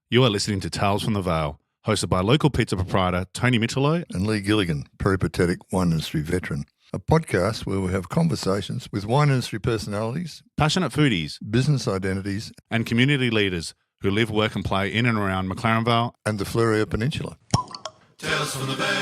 You are listening to Tales from the Vale, hosted by local pizza proprietor Tony Michelot and Lee Gilligan, peripatetic wine industry veteran. A podcast where we have conversations with wine industry personalities, passionate foodies, business identities, and community leaders who live, work and play in and around McLaren Vale and the Fleurieu Peninsula. Tales from the Vale.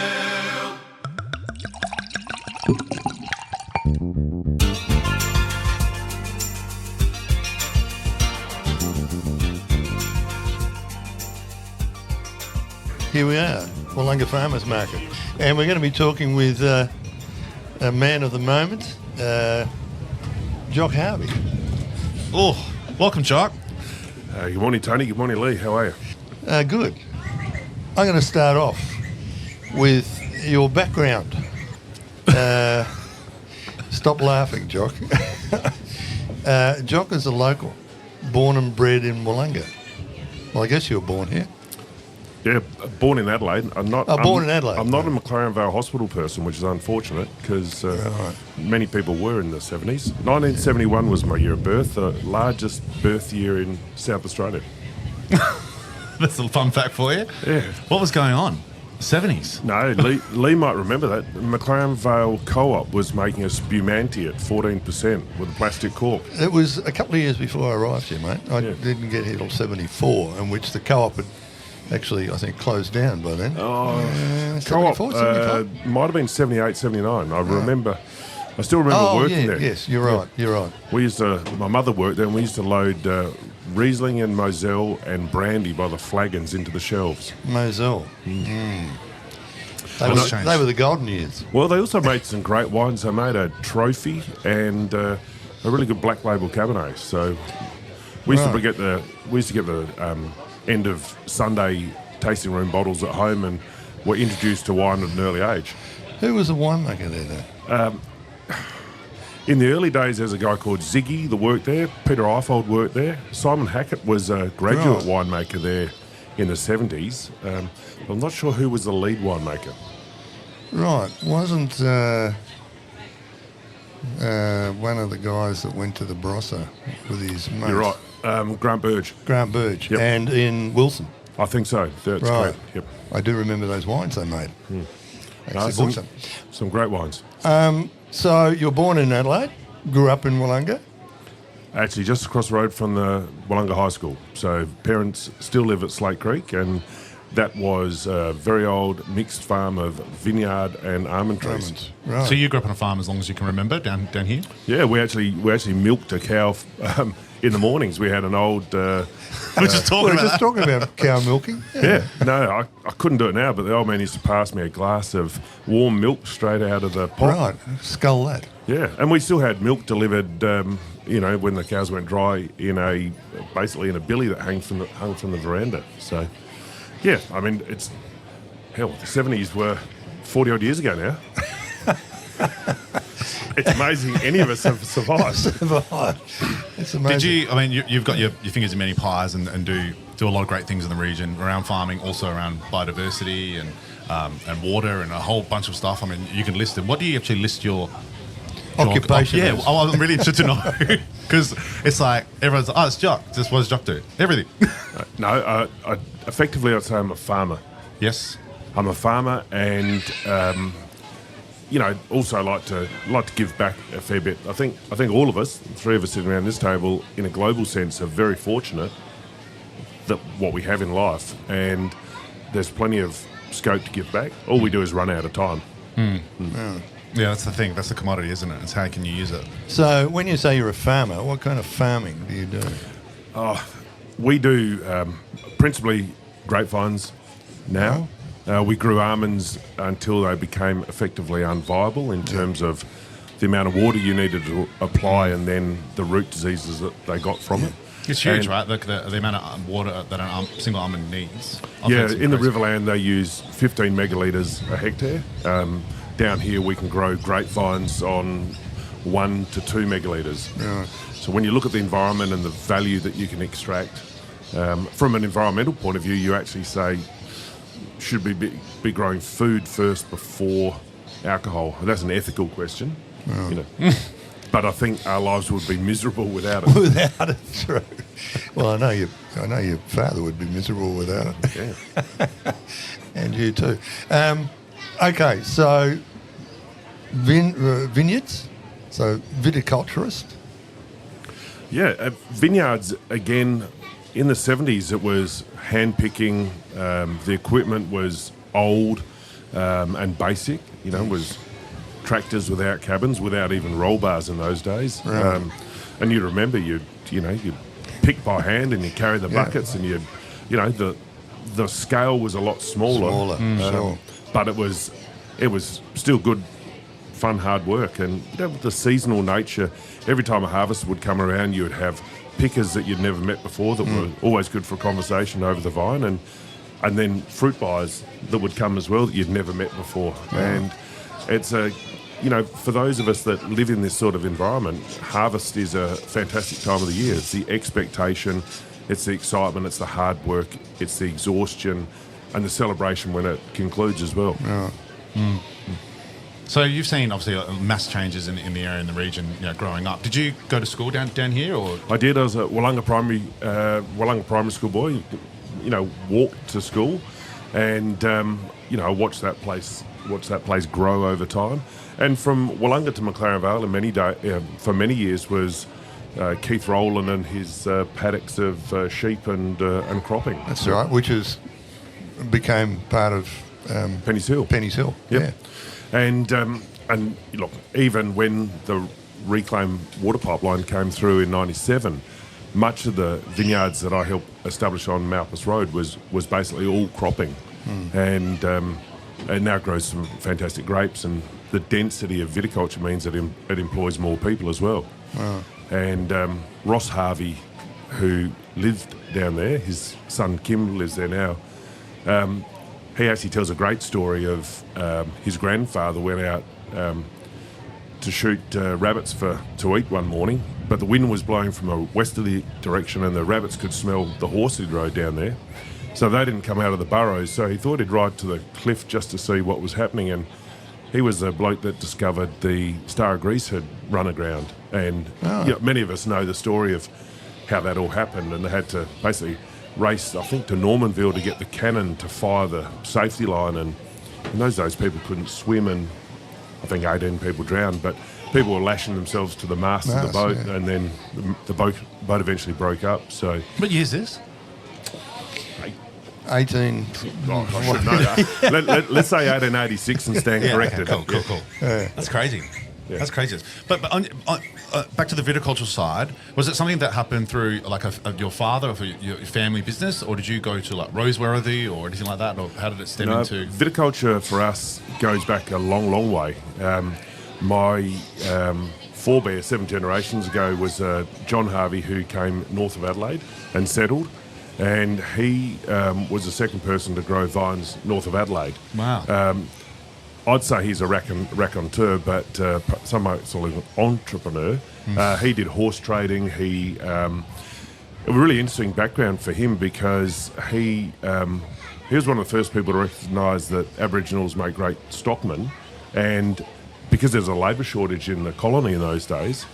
Here we are, Willunga Farmers Market. And we're going to be talking with a man of the moment, Jock Harvey. Oh, welcome, Jock. Good morning, Tony. Good morning, Lee. How are you? Good. I'm going to start off with your background. Stop laughing, Jock. Jock is a local, born and bred in Willunga. Well, I guess you were born here. Yeah, born in Adelaide. Born in Adelaide. I'm not a McLaren Vale Hospital person, which is unfortunate because many people were in the 70s. 1971 was my year of birth, the largest birth year in South Australia. That's a fun fact for you. Yeah. What was going on? 70s? No, Lee might remember that. McLaren Vale Co-op was making a spumante at 14% with a plastic cork. It was a couple of years before I arrived here, mate. I didn't get here till 74, in which the co-op had actually, I think, closed down by then. Co-op 75? might have been 78, 79. I still remember working there. Yes, you're right. We used to, my mother worked there, and we used to load Riesling and Moselle and brandy by the flagons into the shelves. Moselle. They were the golden years. Well, they also made some great wines. They made a trophy and a really good black label Cabernet. So we used to get the end of Sunday tasting room bottles at home, and were introduced to wine at an early age. Who was the winemaker there, though? In the early days, there's a guy called Ziggy that worked there. Peter Eifold worked there. Simon Hackett was a graduate winemaker there in the 70s. I'm not sure who was the lead winemaker. Right. Wasn't one of the guys that went to the Barossa with his mates? You're right. Grant Burge. Grant Burge. Yep. And in Wilson. I think so. That's right. correct. Yep. I do remember those wines they made. Some great wines. So you were born in Adelaide, grew up in Willunga? Actually, just across the road from the Willunga High School. So parents still live at Slate Creek, and that was a very old mixed farm of vineyard and almond trees. Right. So you grew up on a farm as long as you can remember down here? Yeah, we actually milked a cow in the mornings. We had an old... We're just talking about cow milking. Yeah. No, I couldn't do it now, but the old man used to pass me a glass of warm milk straight out of the pot. Right, scull that. Yeah, and we still had milk delivered, when the cows went dry basically in a billy that hung from the veranda. So, yeah, I mean, the 70s were 40-odd years ago now. It's amazing any of us have survived. It's amazing. You've got your fingers in many pies and do a lot of great things in the region around farming, also around biodiversity and water and a whole bunch of stuff. I mean, you can list them. What do you actually list your occupation? I'm really interested to know because it's like everyone's like, it's Jock. What does Jock do? Everything. No, effectively I'd say I'm a farmer. Yes. I'm a farmer and... also like to give back a fair bit. I think all of us, three of us sitting around this table, in a global sense, are very fortunate that what we have in life, and there's plenty of scope to give back. All we do is run out of time. Yeah, that's the thing. That's the commodity, isn't it? It's how can you use it? So when you say you're a farmer, what kind of farming do you do? We do principally grapevines now. We grew almonds until they became effectively unviable in terms of the amount of water you needed to apply and then the root diseases that they got from it. It's huge, right? The amount of water that a single almond needs. In the Riverland they use 15 megalitres a hectare. Down here we can grow grapevines on 1 to 2 megalitres. Right. So when you look at the environment and the value that you can extract, from an environmental point of view, you actually say, should we be growing food first before alcohol? And that's an ethical question. but I think our lives would be miserable without it. Without it, true. Well, I know your father would be miserable without it. Yeah. And you too. Okay, so vineyards, so viticulturist. Yeah, vineyards, again, in the 70s it was hand picking, the equipment was old and basic, was tractors without cabins, without even roll bars in those days. Right. And you remember you'd pick by hand and you carry the buckets and the scale was a lot smaller. Sure. But it was still good, fun, hard work. And the seasonal nature, every time a harvest would come around, you would have pickers that you'd never met before that were always good for conversation over the vine, and then fruit buyers that would come as well that you'd never met before. And it's for those of us that live in this sort of environment, harvest is a fantastic time of the year. It's the expectation, it's the excitement, it's the hard work, it's the exhaustion, and the celebration when it concludes as well. So you've seen obviously mass changes in the area and the region, growing up. Did you go to school down here, or? I did. I was a Willunga Primary School boy. Walked to school, and I watched that place grow over time. And from Willunga to McLaren Vale, for many years was Keith Rowland and his paddocks of sheep and cropping. That's right, which became part of Penny's Hill. Yep. Yeah. And look, even when the reclaimed water pipeline came through in '97, much of the vineyards that I helped establish on Malpas Road was basically all cropping, and now grows some fantastic grapes. And the density of viticulture means that it employs more people as well. Wow. And Ross Harvey, who lived down there, his son Kim lives there now. He actually tells a great story of his grandfather went out to shoot rabbits to eat one morning, but the wind was blowing from a westerly direction and the rabbits could smell the horse he'd rode down there. So they didn't come out of the burrows, so he thought he'd ride to the cliff just to see what was happening. And he was the bloke that discovered the Star of Greece had run aground. And many of us know the story of how that all happened, and they had to basically race, I think, to Normanville to get the cannon to fire the safety line. And in those days, people couldn't swim, and I think 18 people drowned, but people were lashing themselves to the mast of the boat, and then the boat eventually broke up. So, what year is this? 18. Oh, I should know that. Let's say 1886 and stand corrected. Cool. Yeah. That's crazy. Yeah. That's crazy. But back to the viticultural side, was it something that happened through your father or your family business, or did you go to like Roseworthy or anything like that, or how did it stem into? Viticulture for us goes back a long, long way. My forebear 7 generations ago was Jock Harvey, who came north of Adelaide and settled. And he was the second person to grow vines north of Adelaide. Wow. I'd say he's a raconteur, but some might call him an entrepreneur. He did horse trading. A really interesting background for him because he was one of the first people to recognise that Aboriginals make great stockmen, and because there's a labour shortage in the colony in those days,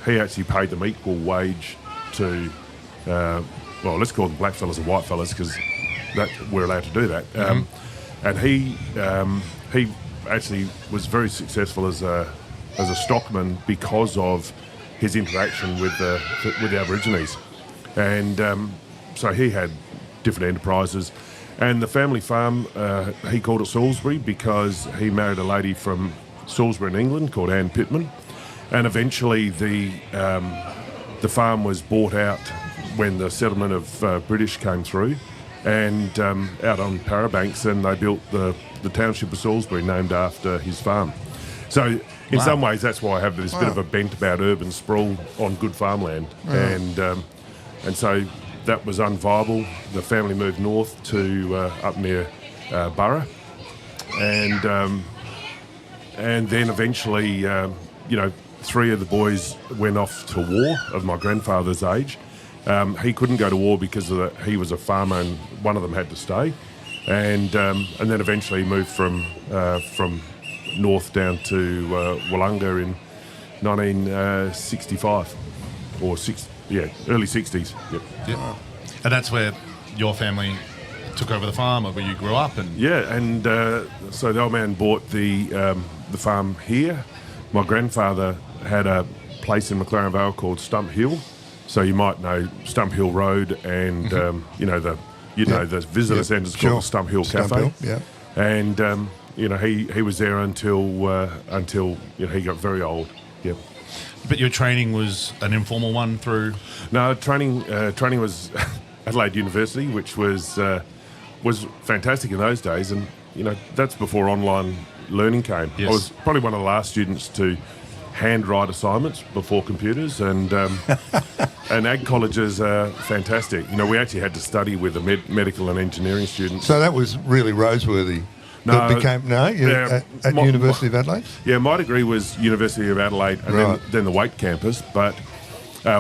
he actually paid them equal wage to, let's call them black fellas and white fellas because we're allowed to do that. And he actually was very successful as a stockman because of his interaction with the Aborigines, and so he had different enterprises. And the family farm, he called it Salisbury because he married a lady from Salisbury in England called Anne Pittman, and eventually the farm was bought out when the settlement of British came through. And out on Parabanks, and they built the township of Salisbury named after his farm. So in some ways, that's why I have this bit of a bent about urban sprawl on good farmland. And so that was unviable. The family moved north to up near Burra, and then eventually, 3 of the boys went off to war of my grandfather's age. He couldn't go to war because he was a farmer, and one of them had to stay, and then eventually moved from north down to Willunga 1965 or early 60s. Yep. Yep. And that's where your family took over the farm, or where you grew up, and so the old man bought the farm here. My grandfather had a place in McLaren Vale called Stump Hill, so you might know Stump Hill Road, and the visitor centre's called the Stump Hill Cafe. And he was there until he got very old. Yep. But your training was an informal one through? No, training was Adelaide University, which was fantastic in those days, and that's before online learning came. Yes. I was probably one of the last students to handwrite assignments before computers, and and ag colleges are fantastic. We actually had to study with the medical and engineering students. So that was really Roseworthy. No, at University of Adelaide? Yeah, my degree was University of Adelaide, and then the Wake campus, but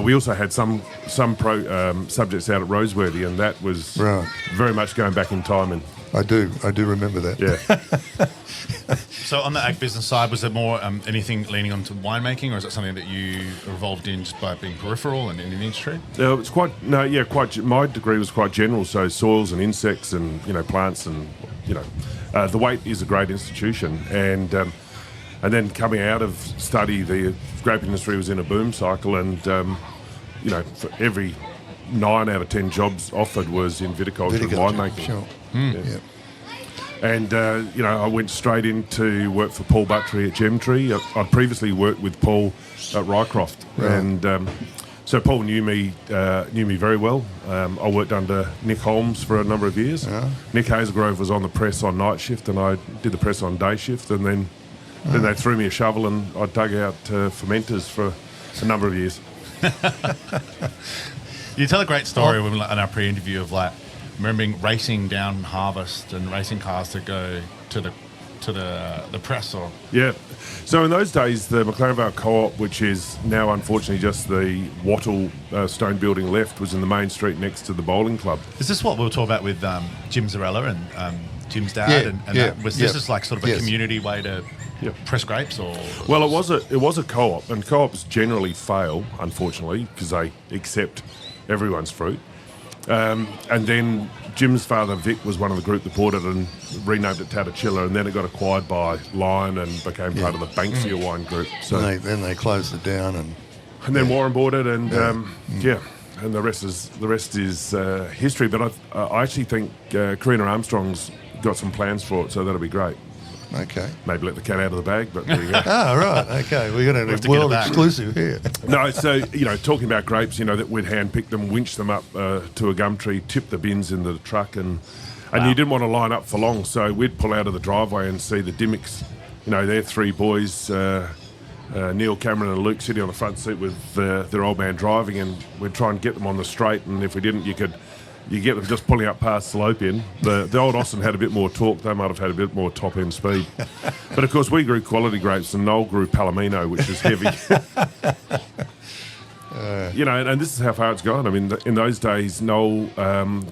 we also had some subjects out at Roseworthy, and that was very much going back in time. And I do remember that. Yeah. So on the ag business side, was there more anything leaning onto winemaking, or is it something that you evolved in just by being peripheral and in the industry? It's quite. My degree was quite general, so soils and insects and plants and the Waite is a great institution, and then coming out of study, the grape industry was in a boom cycle, and for every 9 out of 10 jobs offered was in viticulture and winemaking. Sure. Yeah. And I went straight into work for Paul Buttrey at Gemtree. I'd previously worked with Paul at Rycroft, and so Paul knew me very well. I worked under Nick Holmes for a number of years. Nick Hazelgrove was on the press on night shift, and I did the press on day shift, and then they threw me a shovel, and I dug out fermenters for a number of years. You tell a great story in our pre-interview of remembering racing down harvest and racing cars to go to the press. Or so in those days, the McLaren Vale Co-op, which is now unfortunately just the wattle stone building left, was in the main street next to the bowling club. Is this what we were talking about with Jim Zarella and Jim's dad? Was this just sort of a community way to press grapes? Or well, it was a co-op, and co-ops generally fail, unfortunately, because they accept everyone's fruit. And then Jim's father, Vic, was one of the group that bought it and renamed it Tatachilla, and then it got acquired by Lion and became part of the Banksia wine group. So then they closed it down, and then Warren bought it, and and the rest is history. But I actually think Karina Armstrong's got some plans for it, so that'll be great. Okay. Maybe let the cat out of the bag, but there you go. Right. Okay. We're going to world exclusive here. No, so, talking about grapes, that we'd hand-pick them, winch them up to a gum tree, tip the bins into the truck, and you didn't want to line up for long, so we'd pull out of the driveway and see the Dimmicks, their 3 boys, Neil, Cameron and Luke, sitting on the front seat with their old man driving, and we'd try and get them on the straight, and if we didn't, you get them just pulling up past Slopian. The old Austin had a bit more torque. They might have had a bit more top-end speed. But, of course, we grew quality grapes, and Noel grew Palomino, which is heavy. And this is how far it's gone. I mean, in those days, Noel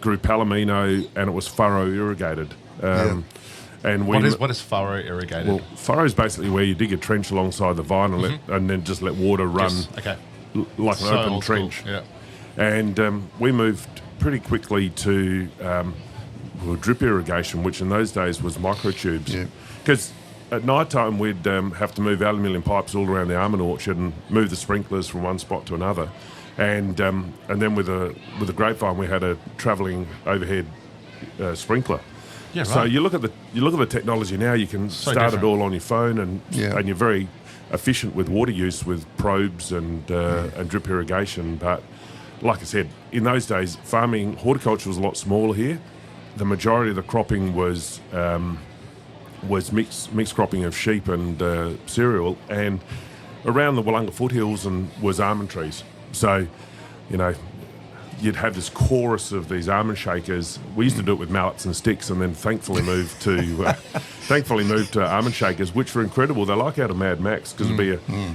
grew Palomino, and it was furrow irrigated. And what is furrow irrigated? Well, furrow is basically where you dig a trench alongside the vine and then just let water run like an open trench. Yeah. And we moved pretty quickly to drip irrigation, which in those days was microtubes. Because at night time we'd have to move aluminium pipes all around the almond orchard and move the sprinklers from one spot to another. And then with a grapevine we had a travelling overhead sprinkler. Yeah, right. So you look at the technology now. You can start it all on your phone, and you're very efficient with water use with probes and drip irrigation. But like I said, in those days, horticulture was a lot smaller here. The majority of the cropping was mixed cropping of sheep and cereal, and around the Willunga foothills was almond trees. So, you'd have this chorus of these almond shakers. We used to do it with mallets and sticks, and then thankfully moved to almond shakers, which were incredible. They're like out of Mad Max, because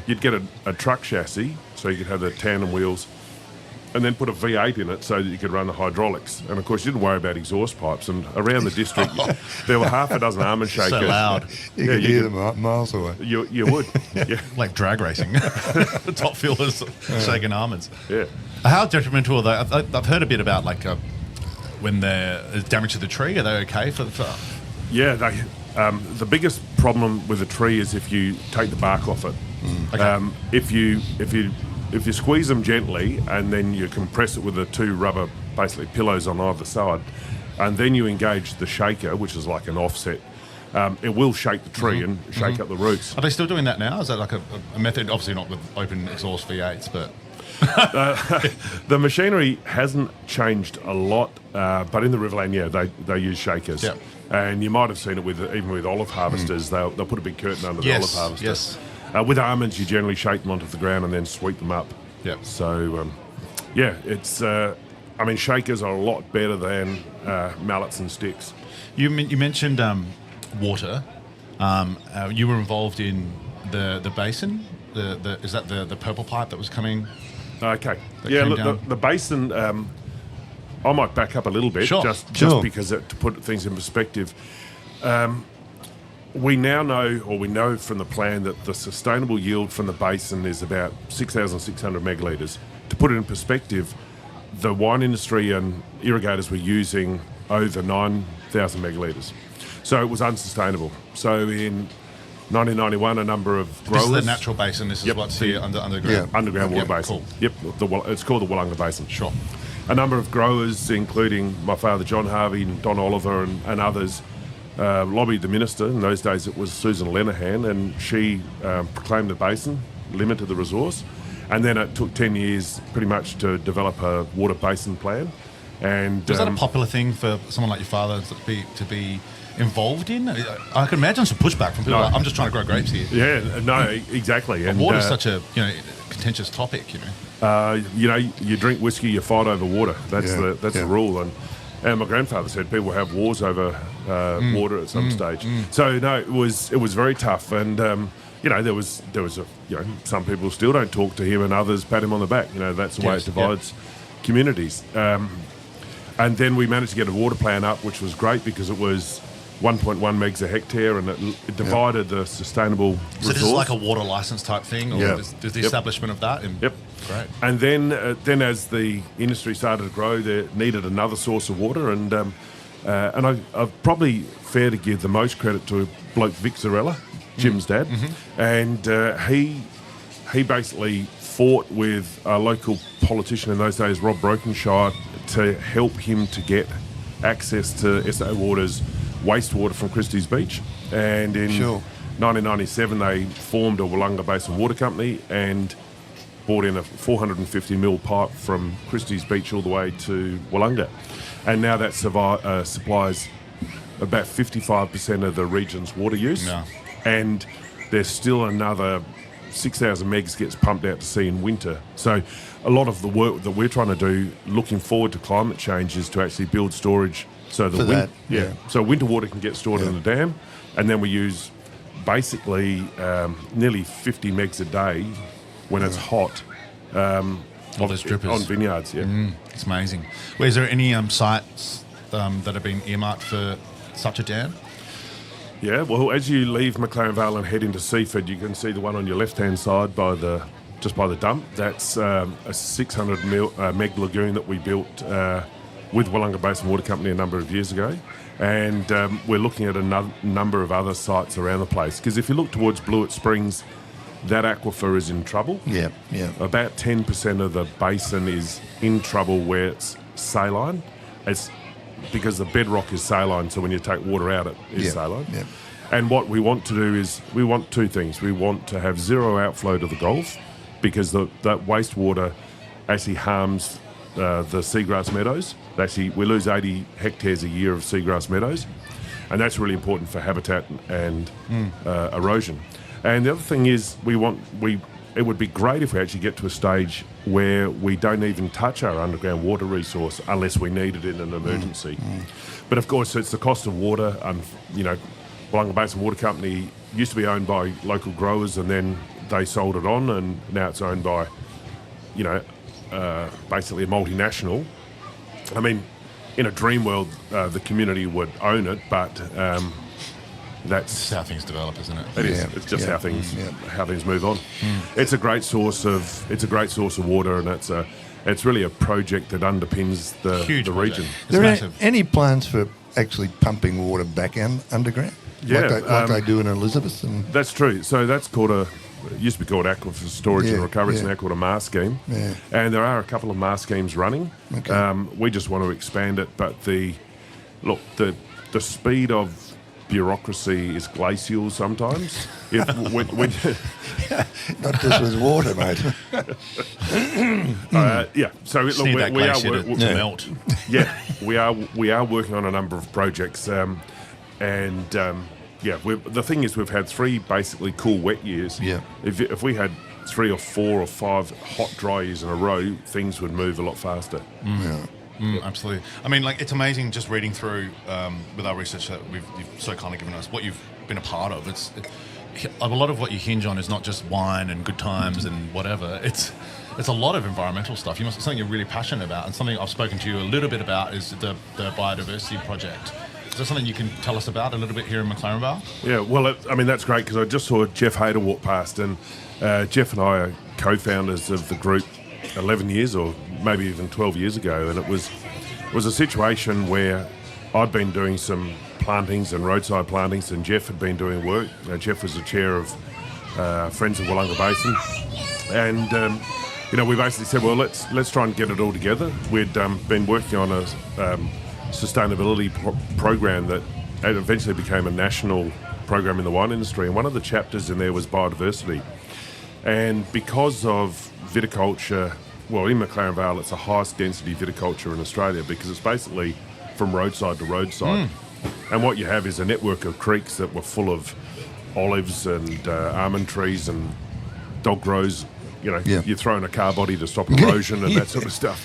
you'd get a truck chassis, so you could have the tandem wheels, and then put a V8 in it so that you could run the hydraulics. And of course, you didn't worry about exhaust pipes. And around the district, there were half a dozen almond shakers. So loud. You could hear them miles away. You would. Yeah. Like drag racing. The top fillers shaking almonds. Yeah. How detrimental are they? I've heard a bit about when there's damage to the tree. Are they okay for? Yeah, the biggest problem with a tree is if you take the bark off it. Okay. If you squeeze them gently and then you compress it with the two rubber basically pillows on either side, and then you engage the shaker, which is like an offset, it will shake the tree and shake up the roots. Are they still doing that now? Is that like a method? Obviously not with open exhaust V8s, but The machinery hasn't changed a lot, but in the Riverland, yeah, they use shakers. Yep. And you might have seen it even with olive harvesters. They'll put a big curtain under the olive harvester. Yes. With almonds, you generally shake them onto the ground and then sweep them up. Yep. So, it's. Shakers are a lot better than mallets and sticks. You mentioned water. You were involved in the basin. Is that the purple pipe that was coming? Okay. came Look, down? the basin. I might back up a little bit, Sure. just because to put things in perspective. We now know from the plan that the sustainable yield from the basin is about 6,600 megalitres. To put it in perspective, the wine industry and irrigators were using over 9,000 megalitres. So it was unsustainable. So in 1991, a number of growers... This is the natural basin. This is Yep. what's here underground. Yeah. Underground water Yep, basin. cool. Yep, it's called the Willunga Basin. Sure. A number of growers, including my father John Harvey and Don Oliver and others, lobbied the minister. In those days it was Susan Lenihan, and she proclaimed the basin, limited the resource, and then it took 10 years pretty much to develop a water basin plan. And Was that a popular thing for someone like your father to be involved in? I can imagine some pushback from people. No. Like, I'm just trying to grow grapes here. Yeah, no, exactly. And Water's such a contentious topic. you drink whiskey, you fight over water. That's Yeah, the rule. And my grandfather said people have wars over water at some stage. So no, it was very tough. And there was some people still don't talk to him, and others pat him on the back. That's the way it divides communities. And then we managed to get a water plan up, which was great because it was 1.1 megs a hectare, and it divided the sustainable resource. So this is like a water license type thing, or Yeah. there's the establishment of that? Yep. Great. And then as the industry started to grow, there needed another source of water, and I've probably fair to give the most credit to a bloke, Vic Zarella, Jim's dad, and he basically fought with a local politician in those days, Rob Brokenshire, to help him to get access to SA Water's wastewater from Christie's Beach. And in 1997, they formed a Willunga Basin Water Company and brought in a 450 mil pipe from Christie's Beach all the way to Willunga. And now that supplies about 55% of the region's water use. Yeah. And there's still another 6,000 megs gets pumped out to sea in winter. So a lot of the work that we're trying to do, looking forward to climate change, is to actually build storage so so winter water can get stored in the dam, and then we use basically nearly 50 megs a day when it's hot All those drippers. on vineyards. It's amazing. Well, is there any sites that have been earmarked for such a dam? Yeah, well, as you leave McLaren Vale and head into Seaford, you can see the one on your left-hand side just by the dump. That's a 600 meg lagoon that we built with Willunga Basin Water Company a number of years ago. And we're looking at a number of other sites around the place. Because if you look towards Blewett Springs, that aquifer is in trouble. Yeah. About 10% of the basin is in trouble where it's saline. It's because the bedrock is saline, so when you take water out, it is saline. Yeah. And what we want to do is we want two things. We want to have zero outflow to the Gulf, because that wastewater actually harms the seagrass meadows. We lose 80 hectares a year of seagrass meadows, and that's really important for habitat and erosion. And the other thing is it would be great if we actually get to a stage where we don't even touch our underground water resource unless we need it in an emergency. But of course, it's the cost of water. Willunga Basin Water Company used to be owned by local growers, and then they sold it on, and now it's owned by, basically a multinational. I mean, in a dream world, the community would own it, but that's how things develop, isn't it? it is. It's just how things move on. It's a great source of water, and it's really a project that underpins the region. There are any plans for actually pumping water back underground? Yeah, like they do in Elizabeth. That's true. So that's called it used to be called Aquifer Storage and Recovery. It's now called a MAR scheme. Yeah. And there are a couple of MAR schemes running. Okay. We just want to expand it, but the speed of bureaucracy is glacial sometimes. Not just with water, mate. So look, we are melt. Yeah, we are working on a number of projects, the thing is, we've had 3 basically cool wet years. Yeah. If we had 3 or 4 or 5 hot dry years in a row, things would move a lot faster. Absolutely. I mean, like, it's amazing just reading through with our research that you've so kindly given us what you've been a part of. A lot of what you hinge on is not just wine and good times and whatever. It's a lot of environmental stuff. Something you're really passionate about, and something I've spoken to you a little bit about is the biodiversity project. Is there something you can tell us about a little bit here in McLaren Vale? Yeah, well, that's great, because I just saw Jeff Hayter walk past, and Jeff and I are co-founders of the group 11 years or maybe even 12 years ago, and it was a situation where I'd been doing some plantings and roadside plantings, and Jeff had been doing work. Jeff was the chair of Friends of Willunga Basin, and we basically said, well, let's try and get it all together. We'd been working on a sustainability program that eventually became a national program in the wine industry, and one of the chapters in there was biodiversity. And because of viticulture, well, in McLaren Vale, it's the highest density viticulture in Australia, because it's basically from roadside to roadside. And what you have is a network of creeks that were full of olives and almond trees and dog grows. You throw in a car body to stop erosion and that sort of stuff.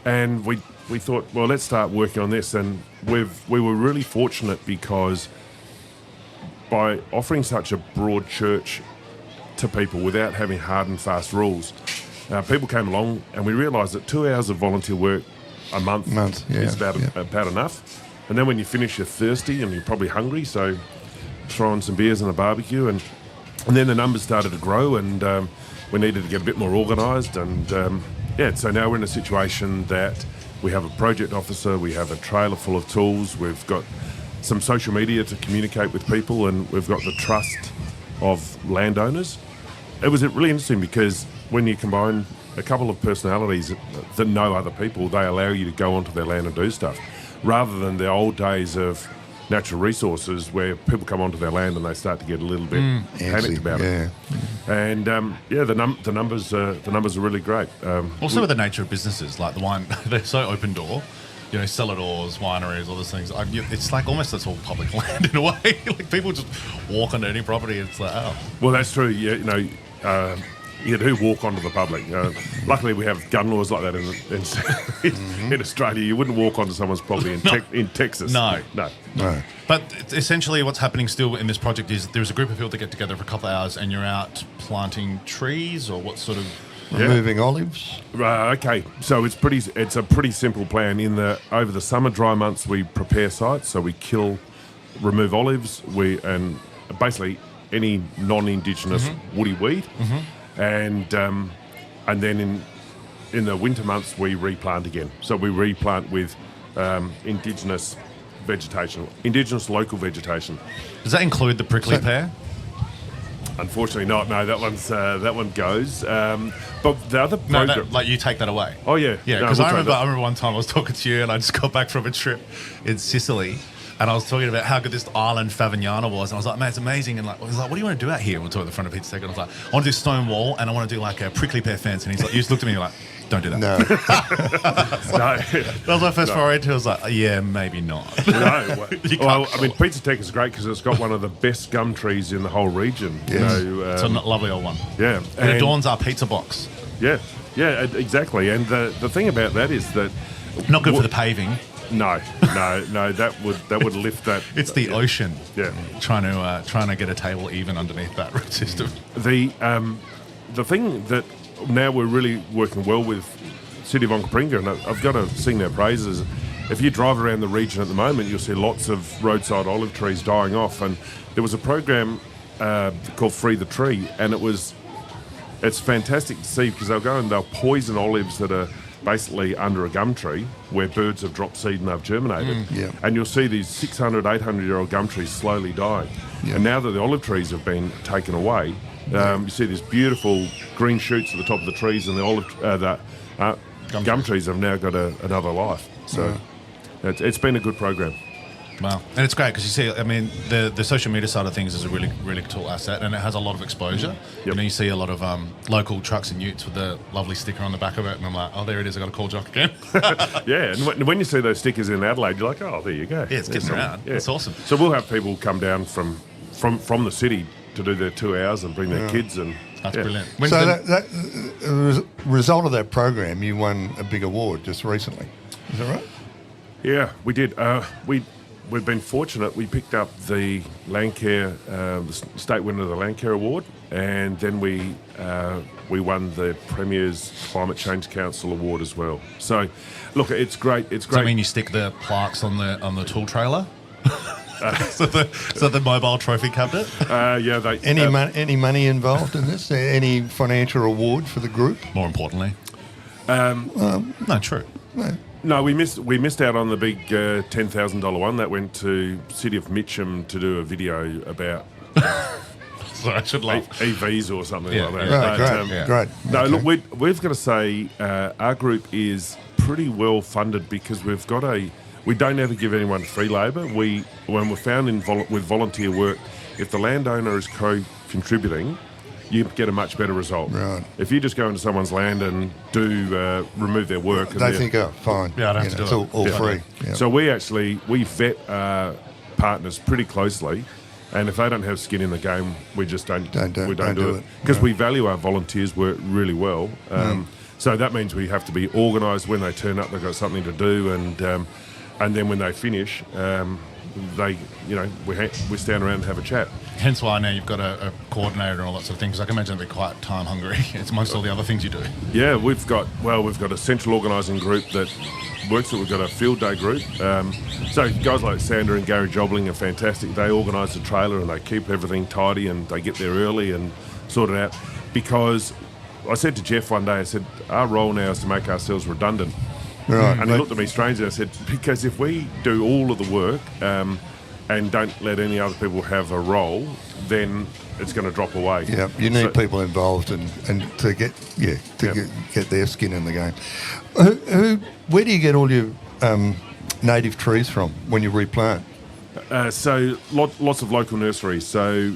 And we thought, well, let's start working on this. And we were really fortunate, because by offering such a broad church to people without having hard and fast rules, people came along, and we realised that 2 hours of volunteer work a month is about enough. And then when you finish, you're thirsty and you're probably hungry, so throw on some beers and a barbecue, and then the numbers started to grow, and we needed to get a bit more organised, and so now we're in a situation that we have a project officer, we have a trailer full of tools, we've got some social media to communicate with people, and we've got the trust of landowners. It was really interesting, because when you combine a couple of personalities that know other people, they allow you to go onto their land and do stuff, rather than the old days of natural resources where people come onto their land and they start to get a little bit panicked about it. And the numbers are really great. Also with the nature of businesses, like the wine, they're so open door. Celladors, wineries, all those things. It's like almost that's all public land in a way. Like, people just walk onto any property, and it's like, oh. Well, that's true. Yeah, you do walk onto the public. Luckily, we have gun laws like that in Australia. You wouldn't walk onto someone's property in Texas. No. But essentially, what's happening still in this project is there's a group of people that get together for a couple of hours, and you're out planting trees, or what sort of... Removing olives. Okay, so it's a pretty simple plan. Over the summer dry months, we prepare sites, so we remove olives, and basically any non-indigenous woody weed, and then in the winter months we replant again. So we replant with indigenous vegetation, indigenous local vegetation. Does that include the prickly pear? Unfortunately not. No, that one goes. But the other program... like you take that away? Oh, yeah. Yeah, because I remember one time I was talking to you, and I just got back from a trip in Sicily, and I was talking about how good this island Favignana was, and I was like, man, it's amazing. And he was like, what do you want to do out here? We'll talk at the front of Peter Second. I was like, I want to do stone wall, and I want to do like a prickly pear fence. And he just looked at me like, don't do that. No. That was my first foray into it. I was like, yeah, maybe not. No. Well, I mean, Pizza Tech is great because it's got one of the best gum trees in the whole region. Yes. It's a lovely old one. Yeah. It adorns our pizza box. Yeah, exactly. And the thing about that is that... Not good for the paving. No, that would lift that. It's the ocean. Yeah. Trying to get a table even underneath that root system. The thing that now we're really working well with City of Onkaparinga, and I've got to sing their praises. If you drive around the region at the moment, you'll see lots of roadside olive trees dying off, and there was a program called Free the Tree, and it's fantastic to see because they'll go and they'll poison olives that are basically under a gum tree where birds have dropped seed and they've germinated. And you'll see these 600, 800-year-old gum trees slowly die. And now that the olive trees have been taken away, you see these beautiful green shoots at the top of the trees, and the gum trees have now got another life. So it's been a good program. Wow. And it's great because you see, I mean, the social media side of things is a really, really cool asset, and it has a lot of exposure. Yep. You know, you see a lot of local trucks and utes with the lovely sticker on the back of it, and I'm like, oh, there it is, I got to call Jock again. Yeah, and when you see those stickers in Adelaide, you're like, oh, there you go. Yeah, it's getting around. Yeah. It's awesome. So we'll have people come down from the city to do their 2 hours and bring their kids, and That's brilliant. So that result of that program, you won a big award just recently. Is that right? Yeah, we did. We've been fortunate. We picked up the Landcare, the state winner of the Landcare Award, and then we won the Premier's Climate Change Council Award as well. So, look, it's great. It's great. Does that mean you stick the plaques on the tool trailer? So the mobile trophy cabinet? Yeah. They Any money involved in this? Any financial reward for the group? More importantly. No, true. No, we missed out on the big $10,000 one that went to City of Mitcham to do a video about Sorry, I should laugh. EVs or something like that. Right, great. No, Okay. look, we've got to say our group is pretty well funded because we've got we don't ever give anyone free labour. When we're found with volunteer work, if the landowner is co-contributing, you get a much better result. Right. If you just go into someone's land and remove their work, and They think, oh, fine. Yeah, I don't have to do it's all free. Yeah. So we vet our partners pretty closely, and if they don't have skin in the game, we just don't do it because we value our volunteers' work really well. So that means we have to be organised. When they turn up, they've got something to do, and then when they finish, we stand around and have a chat. Hence why I know you've got a coordinator and all that sort of thing, because I can imagine it'd be quite time hungry. It's amongst all the other things you do. Yeah, we've got a central organising group that works. We've got a field day group. So guys like Sandra and Gary Jobling are fantastic. They organise the trailer and they keep everything tidy and they get there early and sort it out. Because I said to Jeff one day, I said, our role now is to make ourselves redundant. Right. And he looked at me strangely and I said, because if we do all of the work and don't let any other people have a role, then it's going to drop away. Yeah, you need people involved and to get get their skin in the game. Where do you get all your native trees from when you replant? So lots of local nurseries. So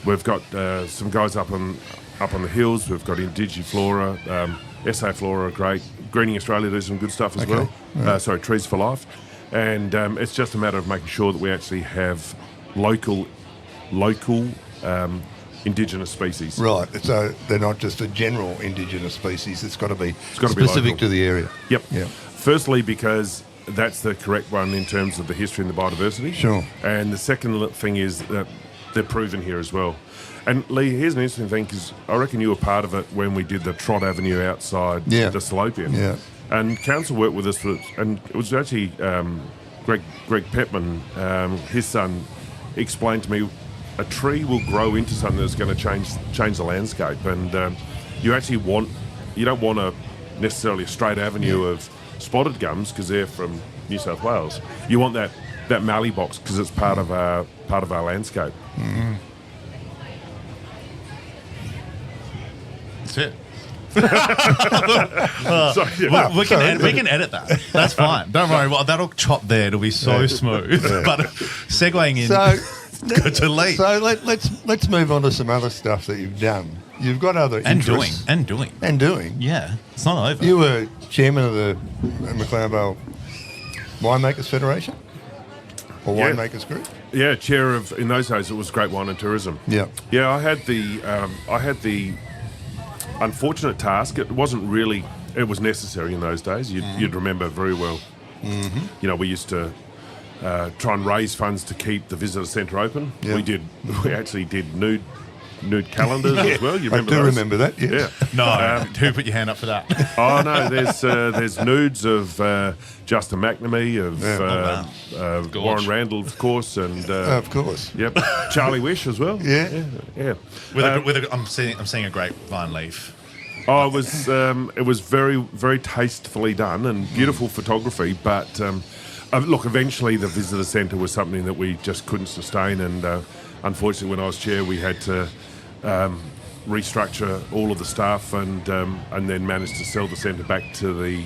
we've got some guys up on the hills. We've got Indigiflora, SA Flora are great. Greening Australia does some good stuff as well. Right. Trees for Life. And it's just a matter of making sure that we actually have local indigenous species. Right, so they're not just a general indigenous species. It's got to be local. specific to the area. Yep. Yeah. Firstly, because that's the correct one in terms of the history and the biodiversity. Sure. And the second thing is that they're proven here as well. And Lee, here's an interesting thing, because I reckon you were part of it when we did the Trot Avenue outside the Salopian. Yeah. And council worked with us, and it was actually Greg Petman, his son, explained to me a tree will grow into something that's going to change the landscape. And you don't want necessarily a straight avenue of spotted gums because they're from New South Wales. You want that mallee box because it's part of our landscape. Mm-hmm. That's it. So, we can edit that. That's fine. Don't worry. Well, that'll chop there. It'll be so smooth. But segueing in. Good to leave. So let's move on to some other stuff that you've done. You've got other interests. And doing. Yeah, it's not over. You were chairman of the McLeod Vale Winemakers Federation or Winemakers Group. Yeah, chair of. In those days, it was Great Wine and Tourism. Yeah. Yeah, I had the unfortunate task. It wasn't really. It was necessary in those days. You'd remember very well. Mm-hmm. You know, we used to try and raise funds to keep the visitor centre open. Yeah. We actually did nude nude calendars as well. You remember I do those? remember that, yes. Yeah. No, who put your hand up for that? Oh no, there's nudes of Justin McNamee, of Warren Randall, of course, and Of course. yep, Charlie Wish as well. Yeah. yeah. I'm seeing a grapevine leaf. Oh, it was very, very tastefully done and beautiful photography. But look, eventually the visitor centre was something that we just couldn't sustain, and unfortunately, when I was chair, we had to restructure all of the staff and then managed to sell the centre back to the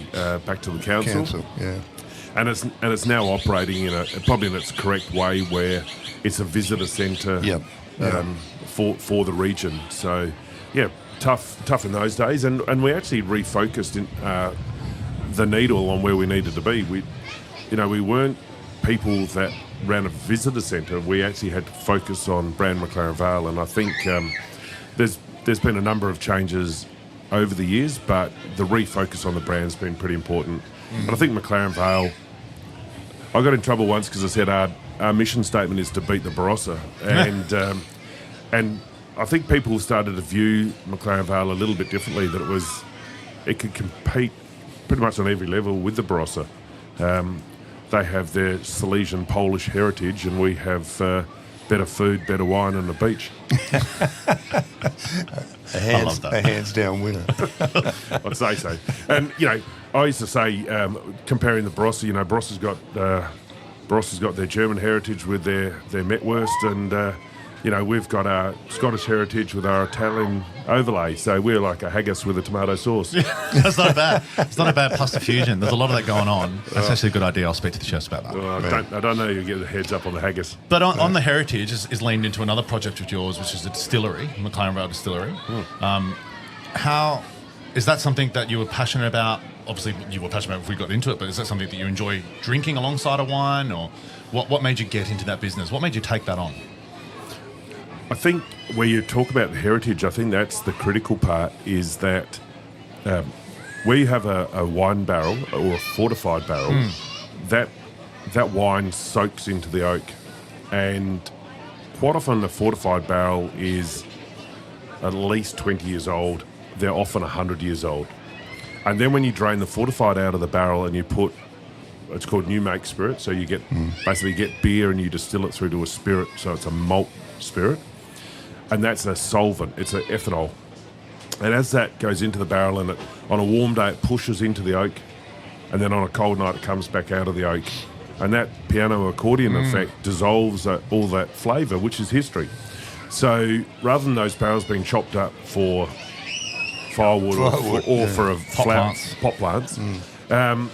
council. Yeah. And it's now operating probably in its correct way, where it's a visitor centre for the region. So yeah. Tough in those days, and we actually refocused the needle on where we needed to be. We weren't people that ran a visitor centre. We actually had to focus on brand McLaren Vale, and I think there's been a number of changes over the years, but the refocus on the brand's been pretty important. And I think McLaren Vale, I got in trouble once because I said our mission statement is to beat the Barossa, and I think people started to view McLaren Vale a little bit differently, that it could compete pretty much on every level with the Barossa. They have their Silesian Polish heritage, and we have better food, better wine, and a beach. A hands down winner. I'd say so. And I used to say, comparing the Barossa, Barossa's got their German heritage with their Metwurst, and we've got our Scottish heritage with our Italian overlay. So we're like a haggis with a tomato sauce. That's not bad. It's not a bad pasta fusion. There's a lot of that going on. That's actually a good idea. I'll speak to the chefs about that. I don't know you get the heads up on the haggis. But on the heritage is leaned into another project of yours, which is the distillery, McLaren Vale Distillery. How is that something that you were passionate about? Obviously, you were passionate about if we got into it, but is that something that you enjoy drinking alongside a wine, or what made you get into that business? What made you take that on? I think where you talk about the heritage, I think that's the critical part, is that where you have a wine barrel or a fortified barrel, that wine soaks into the oak. And quite often the fortified barrel is at least 20 years old. They're often 100 years old. And then when you drain the fortified out of the barrel and you put, it's called new make spirit, so you get basically get beer and you distill it through to a spirit, so it's a malt spirit. And that's a solvent, it's an ethanol. And as that goes into the barrel, and on a warm day it pushes into the oak, and then on a cold night it comes back out of the oak. And that piano accordion effect dissolves all that flavour, which is history. So rather than those barrels being chopped up for firewood or for a pot plants,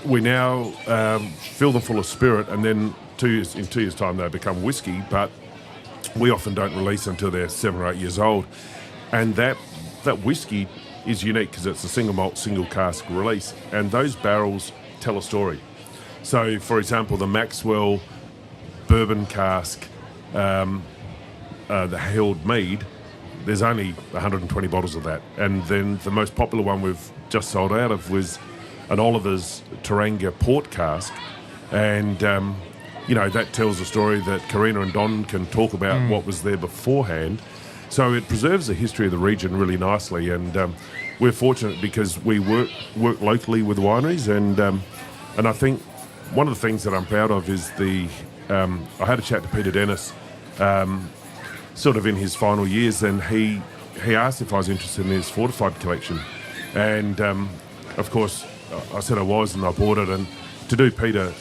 we now fill them full of spirit, and then in 2 years' time they become whiskey, but we often don't release them until they're 7 or 8 years old. And that whiskey is unique because it's a single malt, single cask release, and those barrels tell a story. So, for example, the Maxwell bourbon cask, the held mead, there's only 120 bottles of that. And then the most popular one we've just sold out of was an Oliver's Taranga port cask, and that tells a story that Karina and Don can talk about what was there beforehand. So it preserves the history of the region really nicely, and we're fortunate because we work locally with wineries, and I think one of the things that I'm proud of is I had a chat to Peter Dennis sort of in his final years, and he asked if I was interested in his fortified collection, and of course I said I was, and I bought it. And to do Peter,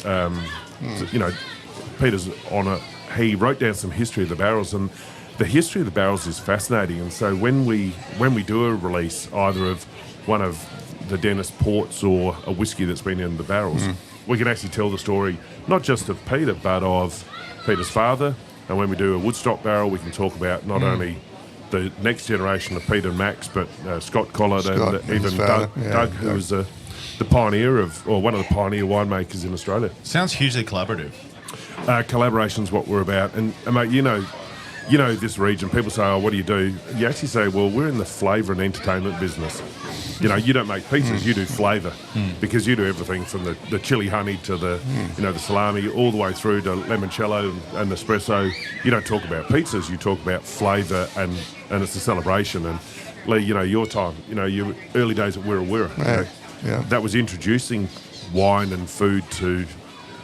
Peter's honour, he wrote down some history of the barrels, and the history of the barrels is fascinating. And so when we do a release, either of one of the Dennis ports or a whiskey that's been in the barrels, we can actually tell the story not just of Peter, but of Peter's father. And when we do a Woodstock barrel, we can talk about not only the next generation of Peter and Max, but Scott Collard and even Doug, who was the pioneer or one of the pioneer winemakers in Australia. Sounds hugely collaborative. Collaboration's what we're about. And mate, you know, this region, people say, oh, what do you do? You actually say, well, we're in the flavour and entertainment business. You know, you don't make pizzas, you do flavour, because you do everything from the chili honey to the, you know, the salami, all the way through to limoncello and espresso. You don't talk about pizzas, you talk about flavour, and it's a celebration. And, Lee, you know, your time, you know, your early days at Wirra Wirra, that was introducing wine and food to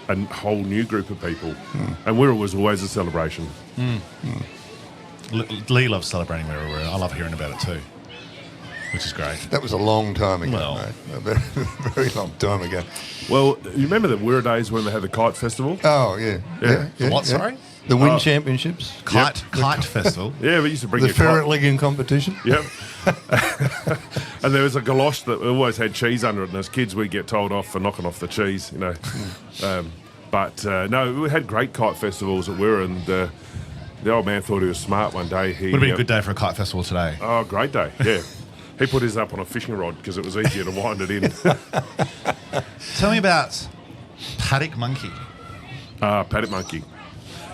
a whole new group of people. And Wirra was always a celebration. Lee loves celebrating Wirra Wirra. I love hearing about it too, which is great. That was a long time ago, Well. mate. A very long time ago. Well, you remember the Wirra days when they had the kite festival? Oh, yeah. The what, sorry? The Wind Championships. Kite Festival. Yeah, we used to bring The a kite. ferret legging competition. Yep. And there was a galosh that always had cheese under it, and as kids we'd get told off for knocking off the cheese, you know. No, we had great kite festivals at Wirra, and the old man thought he was smart one day. He Would have been a good day for a kite festival today. Oh, great day, yeah. He put his up on a fishing rod because it was easier to wind it in. Tell me about Paddock Monkey. Paddock Monkey.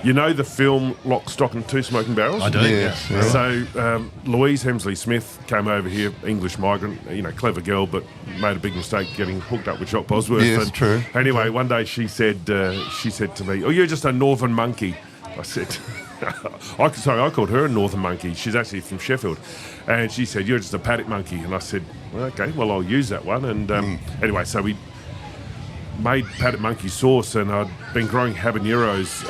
You know the film Lock, Stock and Two Smoking Barrels? I do, Yes, yeah. yeah. So Louise Hemsley Smith came over here, English migrant, you know, clever girl, but made a big mistake getting hooked up with Jock Bosworth. Yes, And true. Anyway, one day she said to me, "Oh, you're just a northern monkey." I said, I called her a northern monkey. She's actually from Sheffield, and she said, "You're just a paddock monkey." And I said, "Okay, well, I'll use that one." And anyway, so we made paddock monkey sauce, and I'd been growing habaneros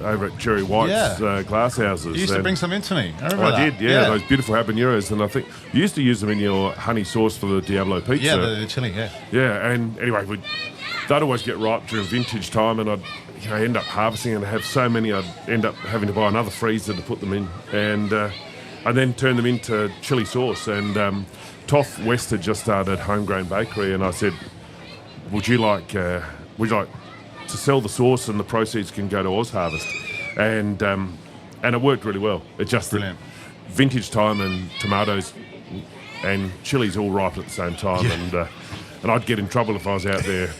over at Jerry White's glass houses. You used to bring some in to me. I remember I that. did, yeah, those beautiful habaneros, and I think you used to use them in your honey sauce for the Diablo pizza. Yeah, the chili, yeah. Yeah, and anyway, they'd always get ripe during vintage time, and I'd end up harvesting and have so many I'd end up having to buy another freezer to put them in, and I then turned them into chili sauce. And Toff West had just started Homegrown Bakery, and I said, would you like to sell the sauce, and the proceeds can go to Oz Harvest? And it worked really well. It just Brilliant. Vintage time and tomatoes and chilies all ripe at the same time, and I'd get in trouble if I was out there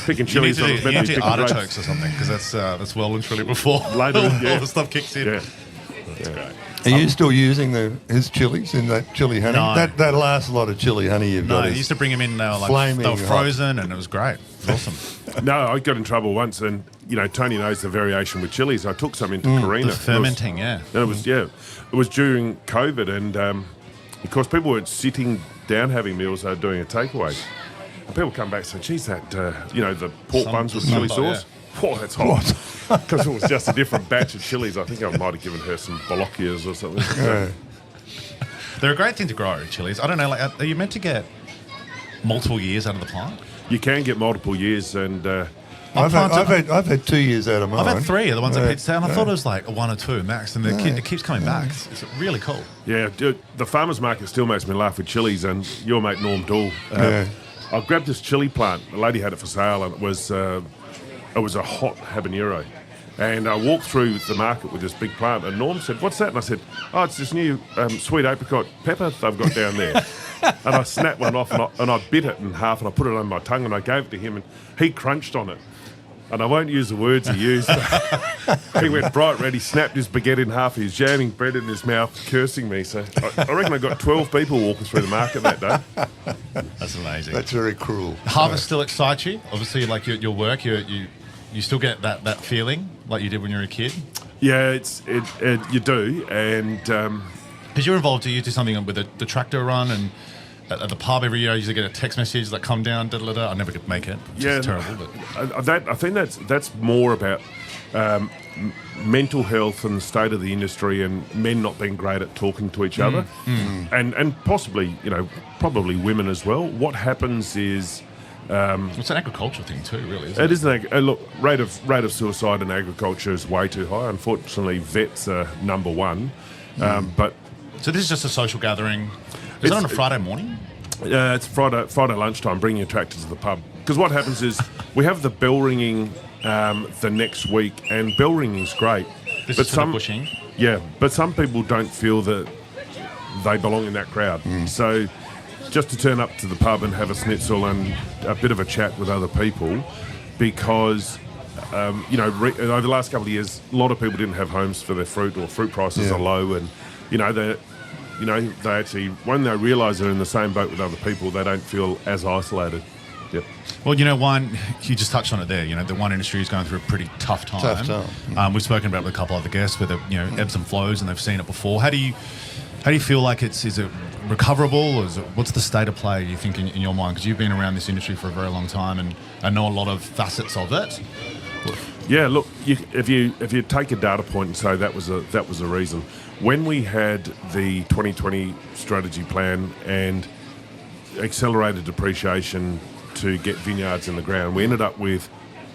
picking You need chilies. to I do, was you meant need to to be do picking grapes. artichokes or something, because that's well and truly before Later, all the stuff kicks in. Yeah. That's great. Are you still using his chilies in that chili honey? No. That last lot of chili honey you've No, got you is used to bring them in, like flaming they were hot. frozen, and it was great. It was awesome. No, I got in trouble once, and you know Tony knows the variation with chilies. I took some into Carina. The fermenting, yeah. And it was during COVID, and of course people weren't sitting down having meals; they were doing a takeaway. And people come back and say, "Geez, that the pork buns with chili samba, sauce." Oh, that's hot. Because it was just a different batch of chilies. I think I might have given her some bolognas or something. They're a great thing to grow, chilies. I don't know, like, are you meant to get multiple years out of the plant? You can get multiple years, and I've had 2 years out of mine. I've had 3 of the ones at Pizza Town. I thought it was like 1 or 2 max, and it keeps coming back. It's really cool. yeah, the farmers market still makes me laugh with chilies. And your mate Norm Dool, I grabbed this chili plant. A lady had it for sale, and it was a hot habanero. And I walked through the market with this big plant, and Norm said, "What's that?" And I said, "Oh, it's this new sweet apricot pepper they've got down there." And I snapped one off, and I bit it in half, and I put it on my tongue, and I gave it to him, and he crunched on it. And I won't use the words he used. He went bright red. He snapped his baguette in half. He was jamming bread in his mouth, cursing me. So I reckon I got 12 people walking through the market that day. That's amazing. That's very cruel. Harvest still excites you? Obviously, like your work, you still get that feeling like you did when you were a kid? Yeah, you do. And Because you're involved, do you do something with the tractor run, and at the pub every year I usually get a text message that come down, da-da-da-da. I never could make it, which is terrible. But I think that's more about mental health and the state of the industry, and men not being great at talking to each other, and possibly, probably women as well. What happens is it's an agricultural thing too, really, isn't it? it is look, rate of suicide in agriculture is way too high. Unfortunately, vets are number one, but. So this is just a social gathering. Is it on a Friday morning? It's Friday lunchtime, bringing a tractor to the pub. Because what happens is we have the bell ringing the next week, and bell ringing's great. This is for the bushing? Yeah, but some people don't feel that they belong in that crowd. So just to turn up to the pub and have a schnitzel and a bit of a chat with other people, because over the last couple of years, a lot of people didn't have homes for their fruit, or fruit prices are low, and they actually, when they realise they're in the same boat with other people, they don't feel as isolated. Yep. Well, wine, you just touched on it there. The wine industry is going through a pretty tough time. We've spoken about it with a couple of other guests where ebbs and flows, and they've seen it before. How do you feel like is it recoverable, or what's the state of play, you think, in your mind? Because you've been around this industry for a very long time and know a lot of facets of it. Yeah, look, if you take a data point and say that was a reason, when we had the 2020 strategy plan and accelerated depreciation to get vineyards in the ground, we ended up with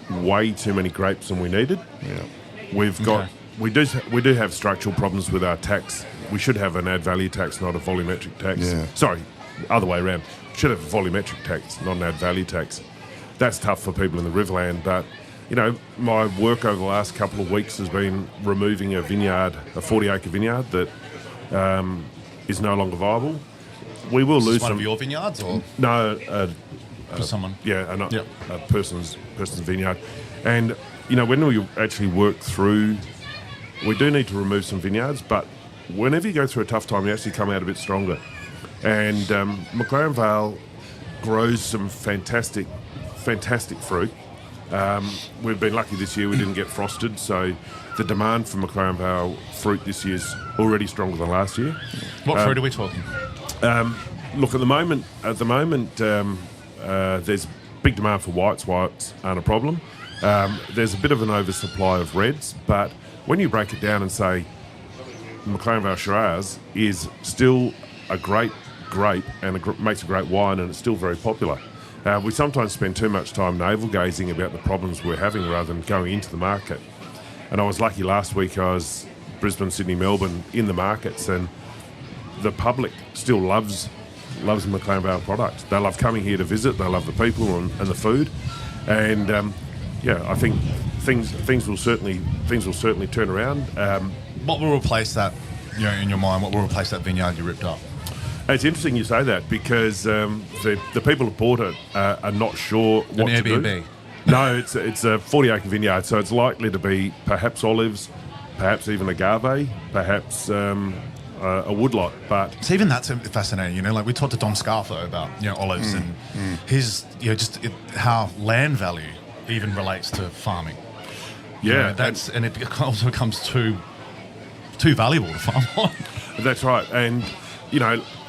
way too many grapes than we needed. Yeah. We do have structural problems with our tax. We should have an add value tax, not a volumetric tax. Yeah. Sorry, other way around. Should have a volumetric tax, not an add value tax. That's tough for people in the Riverland, but my work over the last couple of weeks has been removing a 40-acre vineyard that is no longer viable. We will lose one of your vineyards, or no? for someone? Yeah, a person's vineyard. And when we actually work through, we do need to remove some vineyards, but whenever you go through a tough time, you actually come out a bit stronger. And McLaren Vale grows some fantastic fruit. We've been lucky this year; we didn't get frosted, so the demand for McLaren Vale fruit this year is already stronger than last year. What fruit are we talking? Look, at the moment, there's big demand for whites. Whites aren't a problem. There's a bit of an oversupply of reds, but when you break it down and say McLaren Vale Shiraz is still a great grape and makes a great wine, and it's still very popular. We sometimes spend too much time navel-gazing about the problems we're having rather than going into the market. And I was lucky last week. I was Brisbane, Sydney, Melbourne in the markets, and the public still loves McLaren Vale products. They love coming here to visit. They love the people and the food, and I think things will certainly turn around. What will replace that? In your mind, what will replace that vineyard you ripped up? It's interesting you say that, because the people who bought it are not sure what to do. Airbnb. No, it's a 40-acre vineyard, so it's likely to be perhaps olives, perhaps even agave, perhaps a woodlot. But so even that's fascinating. Like we talked to Dom Scarfo about olives and his how land value even relates to farming. Yeah, and it also becomes too valuable to farm on. That's right, and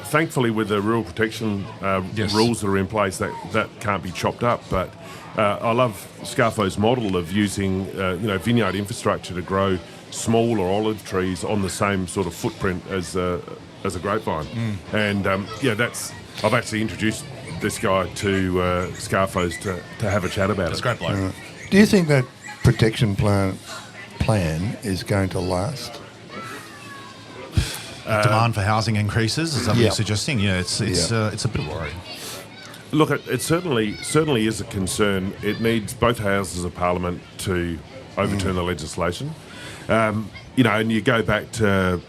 thankfully with the rural protection rules that are in place, that can't be chopped up. But I love Scarfo's model of using vineyard infrastructure to grow small or olive trees on the same sort of footprint as a grapevine. And I've actually introduced this guy to Scarfo's to have a chat about That's it. Great bloke. Do you think that protection plan is going to last? Demand for housing increases, is that what you're suggesting? Yeah, it's a bit worrying. Look, it certainly is a concern. It needs both houses of Parliament to overturn the legislation. And you go back to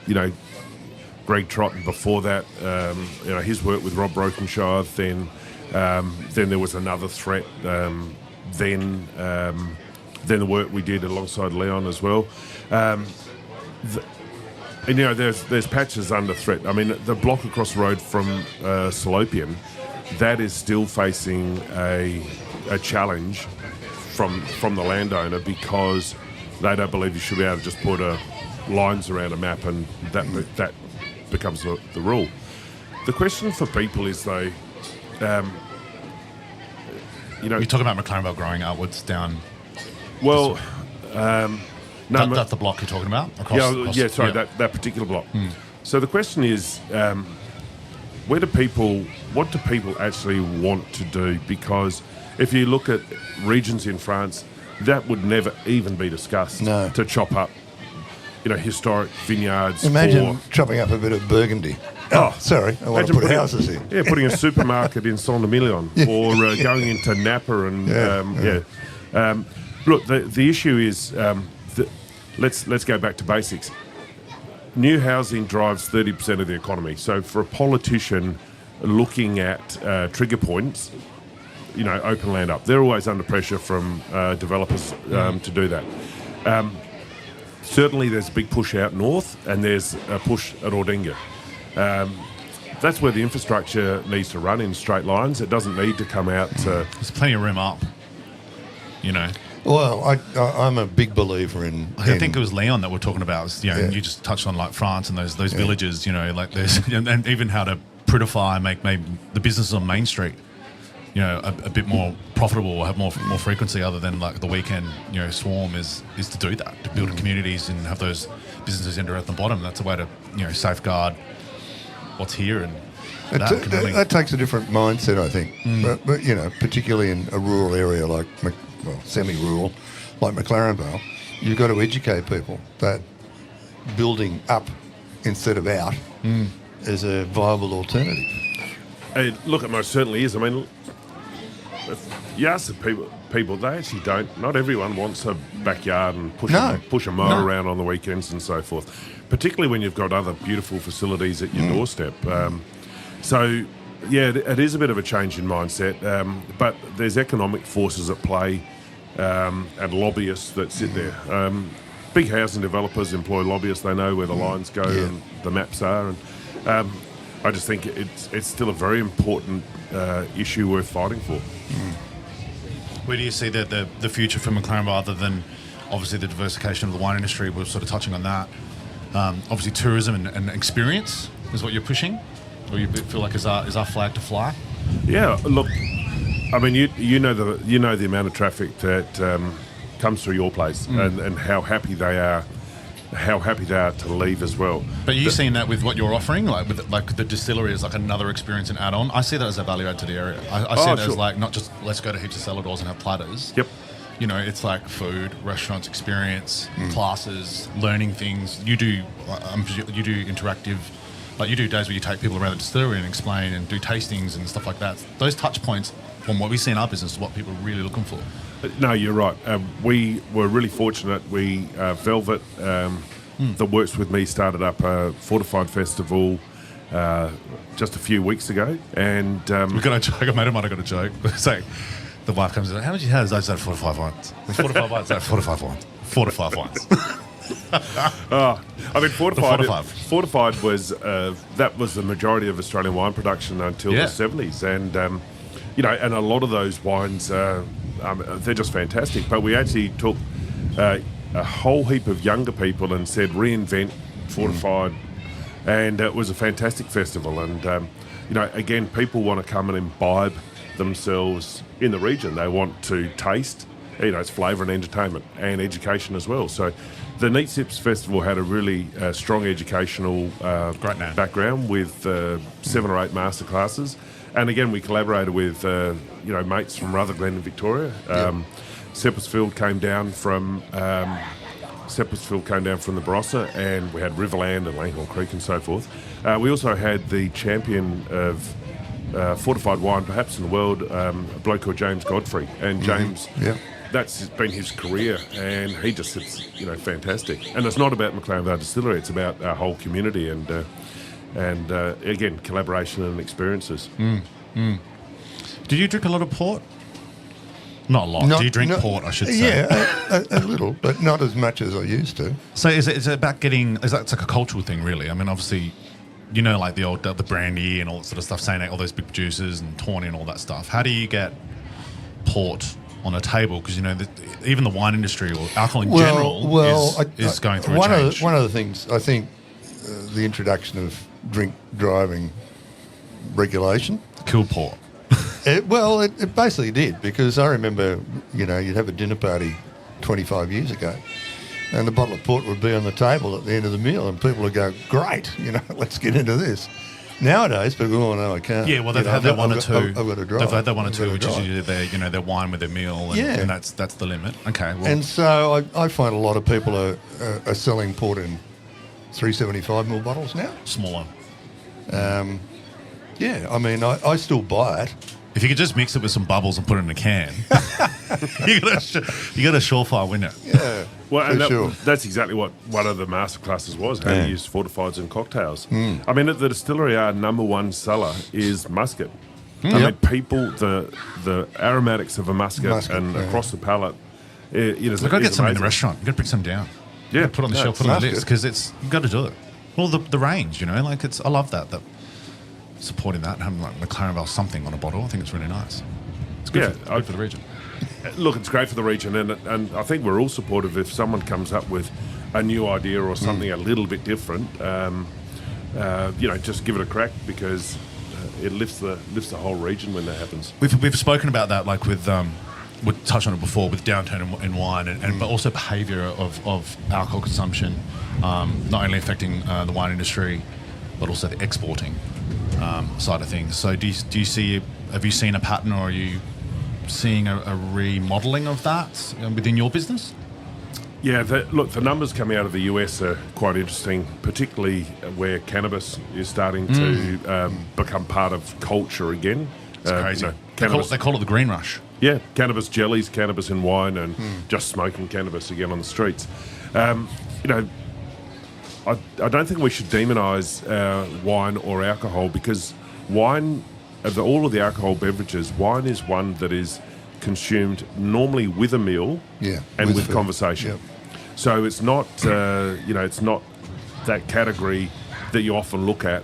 Greg Trott, and before that, his work with Rob Brokenshire. Then there was another threat. Then the work we did alongside Leon as well. There's patches under threat. I mean, the block across the road from Salopian, that is still facing a challenge from the landowner, because they don't believe you should be able to just put lines around a map and that becomes the rule. The question for people is, though, You're talking about McLaren Vale growing outwards down. Well, that's the block you're talking about? That particular block. So the question is, what do people actually want to do? Because if you look at regions in France, that would never even be discussed to chop up, historic vineyards. Imagine chopping up a bit of Burgundy. Oh, sorry, I want to put houses in. Yeah, putting a supermarket in Saint-Emilion, or going into Napa and look, the issue is let's go back to basics. New housing drives 30% of the economy. So for a politician looking at trigger points, open land up. They're always under pressure from developers to do that. Certainly there's a big push out north, and there's a push at Ordinga. That's where the infrastructure needs to run in straight lines. It doesn't need to come out to... There's plenty of room up, Well, I'm a big believer in... I think it was Leon that we're talking about. And you just touched on like France and those villages. Like there's and even how to prettify, make maybe the businesses on Main Street, a bit more profitable or have more frequency other than like the weekend. Swarm is to do that, to build communities and have those businesses enter at the bottom. That's a way to safeguard what's here and. That takes a different mindset, I think. But particularly in a rural area like, semi-rural, like McLaren Vale, you've got to educate people that building up instead of out is a viable alternative. Look, it most certainly is. I mean, if you ask the people, they actually don't. Not everyone wants a backyard and push a mower around on the weekends and so forth. Particularly when you've got other beautiful facilities at your doorstep. So, it is a bit of a change in mindset, but there's economic forces at play and lobbyists that sit there. Big housing developers employ lobbyists. They know where the lines go and the maps are. And I just think it's still a very important issue worth fighting for. Where do you see the future for McLaren other than obviously the diversification of the wine industry? We're sort of touching on that. Obviously, tourism and experience is what you're pushing, or you feel like is our flag to fly? Yeah, look, I mean, you know the amount of traffic that comes through your place and how happy they are to leave as well. But you've seen that with what you're offering, like with the distillery is like another experience and add-on. I see that as a value add to the area. I see that as like not just let's go to heaps of cellar doors and have platters. Yep. It's like food, restaurants, experience, classes, learning things. You do interactive, like you do days where you take people around the distillery and explain and do tastings and stuff like that. Those touch points, from what we see in our business, is what people are really looking for. No, you're right. We were really fortunate. Velvet, that works with me, started up a Fortified Festival just a few weeks ago. And we've got a joke. A mate of mine have got a joke. So the wife comes in and how much you have? I said 45 wines. 45 wines. 45 wines. 45 wines. I mean, Fortified was that was the majority of Australian wine production until the 70s, and and a lot of those wines they're just fantastic. But we actually took a whole heap of younger people and said reinvent Fortified, and it was a fantastic festival. And again, people want to come and imbibe themselves in the region. They want to taste. It's flavour and entertainment and education as well. So the Neat Sips Festival had a really strong educational background with 7 or 8 masterclasses. And again, we collaborated with mates from Rutherglen in Victoria. Seppesfield came down from the Barossa, and we had Riverland and Langhorne Creek and so forth. We also had the champion of fortified wine, perhaps in the world, a bloke called James Godfrey. And James, that's been his career, and he just sits, fantastic. And it's not about McLaren Vale Distillery; it's about our whole community, and again, collaboration and experiences. Did you drink a lot of port? Not a lot. Do you drink port, I should say? Yeah, a little, but not as much as I used to. So is it about getting? It's like a cultural thing, really. I mean, obviously, like the brandy and all that sort of stuff, saying all those big producers and Tawny and all that stuff. How do you get port on a table? Because even the wine industry or alcohol in general is going through a change. One of the things I think the introduction of drink driving regulation killed port. It basically did, because I remember, you'd have a dinner party 25 years ago and a bottle of port would be on the table at the end of the meal and people would go, great, let's get into this. Nowadays, people go, oh, no, I can't. Yeah, well, they've had that one or two. I've got to drive. They've had that one or two, which is usually their wine with their meal, and that's the limit. Okay. Well. And so I find a lot of people are selling port in 375ml bottles now. Smaller. I mean, I still buy it. If you could just mix it with some bubbles and put it in a can, you got a surefire winner. Yeah, well, that's exactly what one of the masterclasses was, how to use fortifieds in cocktails. I mean, at the distillery, our number one seller is muscat. I mean, people, the aromatics of a muscat and across the palate. We've got to get some in the restaurant. We've got to bring some down. Yeah, put on the shelf, put on the list, because you've got to do it. Well, the range, like I love that supporting that and having like McLaren Vale something on a bottle. I think it's really nice. It's good, good for the region. Look, it's great for the region, and I think we're all supportive if someone comes up with a new idea or something a little bit different. Just give it a crack, because it lifts the whole region when that happens. We've spoken about that, like with we touched on it before with downturn in wine, but also behaviour of alcohol consumption, not only affecting the wine industry, but also the exporting side of things. So have you seen a pattern, or are you seeing a remodelling of that within your business? Yeah, the numbers coming out of the US are quite interesting, particularly where cannabis is starting to become part of culture again. It's crazy. They call it the green rush. Yeah, cannabis jellies, cannabis in wine, and just smoking cannabis again on the streets. I don't think we should demonise wine or alcohol, because wine, of all of the alcohol beverages, wine is one that is consumed normally with a meal and with conversation. Yep. So it's not, it's not that category that you often look at.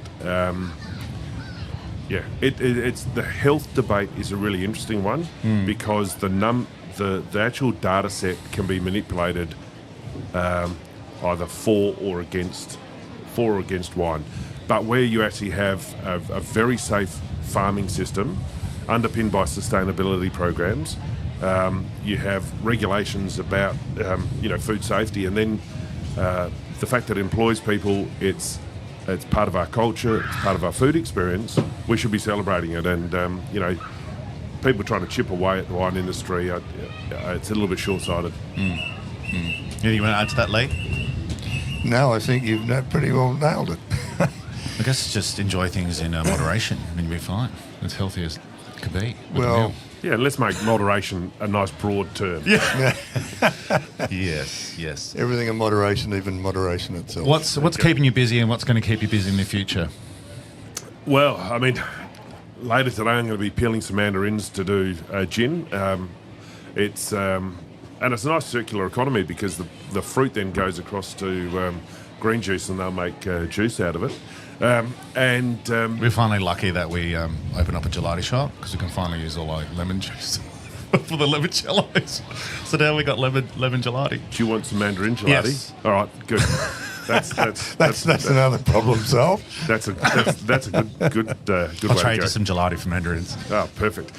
It's the health debate is a really interesting one, because the actual data set can be manipulated either for or against wine. But where you actually have a very safe farming system underpinned by sustainability programs, you have regulations about food safety, and then the fact that it employs people, it's part of our culture, it's part of our food experience. We should be celebrating it, and people trying to chip away at the wine industry, it's a little bit short-sighted. Yeah, you want to add to that, Lee? No, I think you've pretty well nailed it. I guess just enjoy things in moderation, and you'll be fine. As healthy as it could be. Well, yeah, let's make moderation a nice broad term. Yeah. Yes. Everything in moderation, even moderation itself. What's keeping you busy, and what's going to keep you busy in the future? Well, I mean, later today I'm going to be peeling some mandarins to do gin. It's a nice circular economy, because the fruit then goes across to green juice, and they'll make juice out of it. We're finally lucky that we opened up a gelati shop, because we can finally use all our lemon juice for the limoncellos. So now we got lemon gelati. Do you want some mandarin gelati? Yes. All right, good. That's another problem solved. That's a good I'll trade you some gelati for mandarins. Oh, perfect.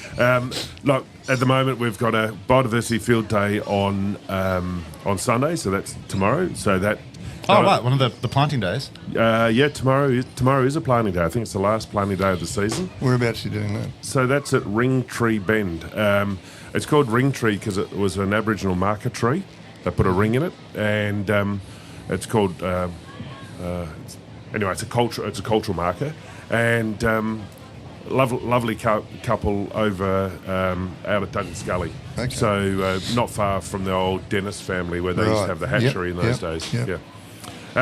Look, at the moment we've got a biodiversity field day on Sunday, so that's tomorrow. So that. Oh, right, one of the planting days. Tomorrow is a planting day. I think it's the last planting day of the season. Whereabouts are you doing that? So that's at Ringtree Bend. It's called Ringtree because it was an Aboriginal marker tree. They put a ring in it, and it's called. Anyway, it's a cultural marker, and lovely couple over out of Dutton Scully. Okay. So not far from the old Dennis family, where they used to have the hatchery in those days. Yep. Yeah.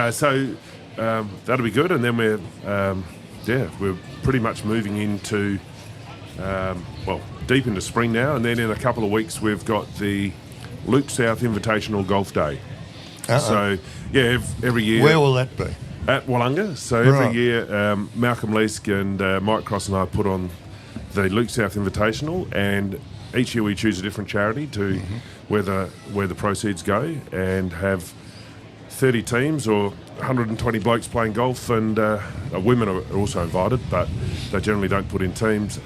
So that'll be good, and then we're pretty much moving into deep into spring now, and then in a couple of weeks we've got the Luke South Invitational Golf Day. So every year. Where will that be? At Willunga. So every year Malcolm Leask and Mike Cross and I put on the Luke South Invitational, and each year we choose a different charity to where the proceeds go, and have 30 teams or 120 blokes playing golf, and women are also invited, but they generally don't put in teams.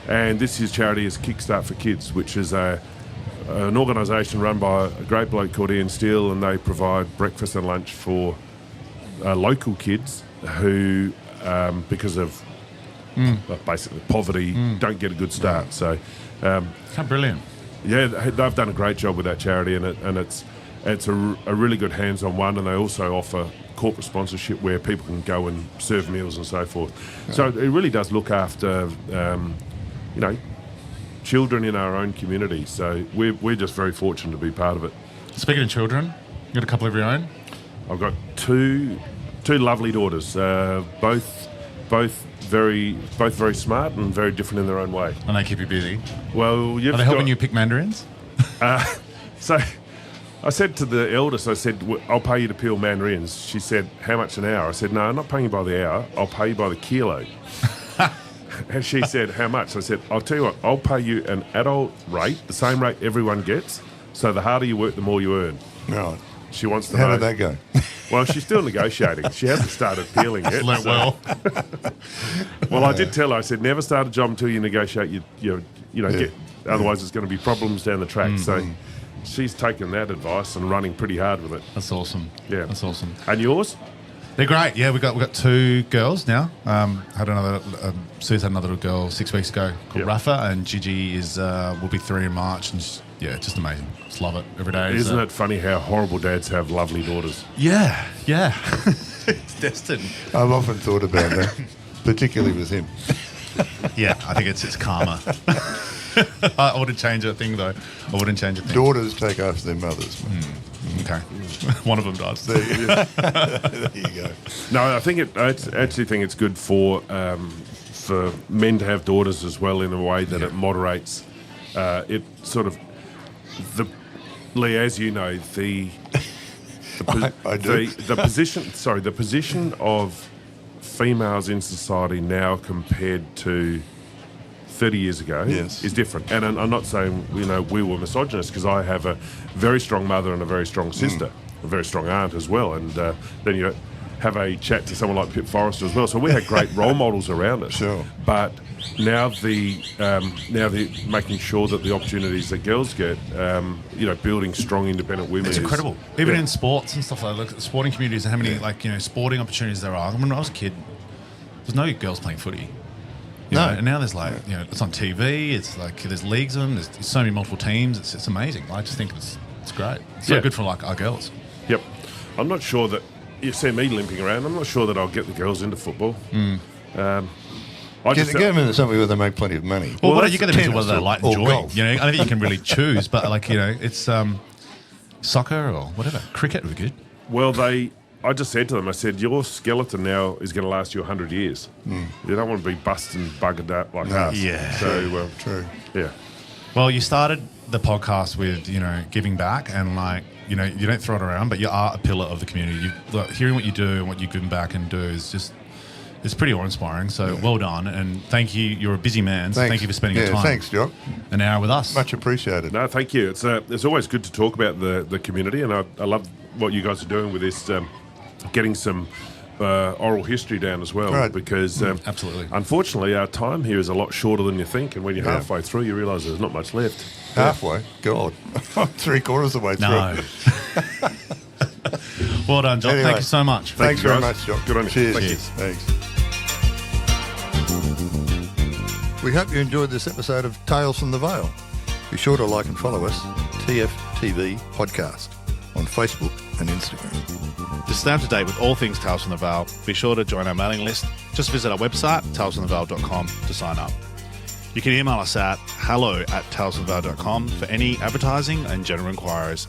And this year's charity is Kickstart for Kids, which is an organisation run by a great bloke called Ian Steele, and they provide breakfast and lunch for local kids who, because of basically poverty, don't get a good start. So, how brilliant! Yeah, they've done a great job with that charity, and it's a really good hands-on one, and they also offer corporate sponsorship where people can go and serve meals and so forth. So it really does look after, children in our own community. So we're just very fortunate to be part of it. Speaking of children, you got a couple of your own? I've got two lovely daughters, both both very smart and very different in their own way. And they keep you busy. Well, Are they helping you pick mandarins? So I said to the eldest, I said, I'll pay you to peel mandarins. She said, how much an hour? I said, no, I'm not paying you by the hour. I'll pay you by the kilo. And she said, how much? I said, I'll tell you what, I'll pay you an adult rate, the same rate everyone gets. So the harder you work, the more you earn. Right. She wants to know. How did that go? Well, she's still negotiating. She hasn't started peeling yet. Learnt well. Well, I did tell her, I said, never start a job until you negotiate, otherwise there's going to be problems down the track. So she's taken that advice and running pretty hard with it. That's awesome. Yeah. That's awesome. And yours? They're great. Yeah, we got 2 girls now. Had another. Sue's had another little girl 6 weeks ago called Rafa, and Gigi will be 3 in March, and just amazing. Just love it every day. Isn't it funny how horrible dads have lovely daughters? Yeah. It's destined. I've often thought about that, particularly with him. Yeah, I think it's karma. I wouldn't change a thing though. I wouldn't change a thing. Daughters take after their mothers. Okay, one of them does. There you go. No, I actually think it's good for men to have daughters as well, in a way that it moderates. It sort of Lee, as you know, the position of females in society now compared to 30 years ago is different. And I'm not saying we were misogynist, because I have a very strong mother and a very strong sister, a very strong aunt as well. And then you have a chat to someone like Pip Forrester as well. So we had great role models around us. Sure. But now the making sure that the opportunities that girls get, building strong independent women. It's incredible. Even in sports and stuff like that. Look at the sporting communities and how many sporting opportunities there are. When I was a kid, there's no girls playing footy. You know, and now there's it's on TV. It's like there's leagues of them. There's so many multiple teams. It's amazing. I just think it's great. It's so good for our girls. Yep. I'm not sure that you see me limping around. I'm not sure that I'll get the girls into football. Get them into something where they make plenty of money. Well, you get them into whether they like enjoying. Golf. I don't think you can really choose, but it's soccer or whatever. Cricket would be good. Well, I just said to them, I said, your skeleton now is going to last you 100 years. You don't want to be busting buggered up like us. Yeah. So, True. Yeah. Well, you started the podcast with, giving back and you don't throw it around, but you are a pillar of the community. Hearing what you do and what you give back and do is just, it's pretty awe-inspiring. So well done. And thank you. You're a busy man. So thank you for spending your time. Thanks, Jock. An hour with us. Much appreciated. No, thank you. It's always good to talk about the community, and I love what you guys are doing with this, getting some oral history down as well, right. because absolutely. Unfortunately, our time here is a lot shorter than you think, and when you're halfway through, you realise there's not much left. Halfway? God. I'm 3/4 of the way through. No. Well done, Jock. Anyway, thank you so much. Thanks very guys. much, Jock. Good on you. Cheers. Thank you. Thanks. We hope you enjoyed this episode of Tales from the Vale. Be sure to like and follow us, TFTV Podcast, on Facebook and Instagram. To stay up to date with all things Tales from the Vale, be sure to join our mailing list. Just visit our website, talesfromthevale.com, to sign up. You can email us at hello@talesfromthevale.com for any advertising and general inquiries.